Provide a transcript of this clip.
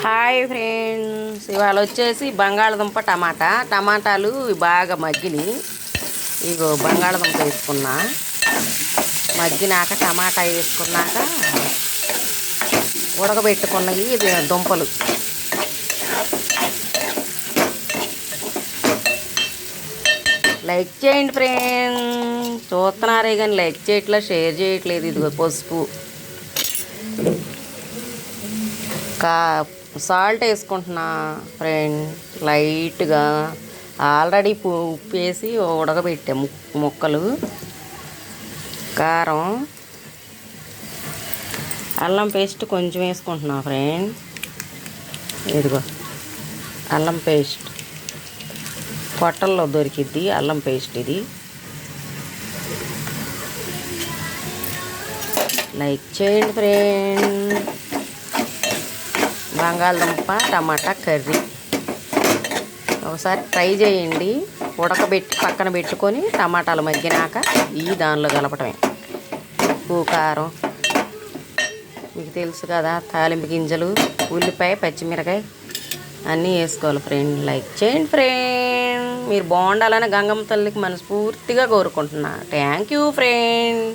Hi friends, ఇవాళ వచ్చేసి బంగాళదుంప టమాటాలు బాగా మగ్గినాయి. ఇగో బంగాళదుంప వేసుకున్నా. మగ్గినాక టమాటా వేసుకున్నాక ఉడకబెట్టుకున్నవి దుంపలు లైక్ చేయండి ఫ్రెండ్స్. చూస్తున్నారే కానీ లైక్ చేయట్లేదు, షేర్ చేయట్లేదు. ఇదిగో పసుపు, సాల్ట్ వేసుకుంటున్నా ఫ్రెండ్ లైట్గా. ఆల్రెడీ ఉప్పు వేసి ఉడకబెట్టా ముక్కలు. కారం, అల్లం పేస్ట్ కొంచెం వేసుకుంటున్నా ఫ్రెండ్. ఇదిగో అల్లం పేస్ట్ పొట్టల్లో దొరికిద్ది అల్లం పేస్ట్. ఇది లైక్ చేయండి ఫ్రెండ్. బంగాళదుంప టమాటా కర్రీ ఒకసారి ట్రై చేయండి. ఉడకబెట్టి పక్కన పెట్టుకొని టమాటాలు మగ్గినాక దానిలో కలపటమే. ఉప్పు, కారం మీకు తెలుసు కదా. తాలింపు గింజలు, ఉల్లిపాయ, పచ్చిమిరకాయ అన్నీ వేసుకోవాలి ఫ్రెండ్. లైక్ చేయండి ఫ్రెండ్. మీరు బాగుండాలని గంగమ్మ తల్లికి మనస్ఫూర్తిగా కోరుకుంటున్నా. Thank you friend.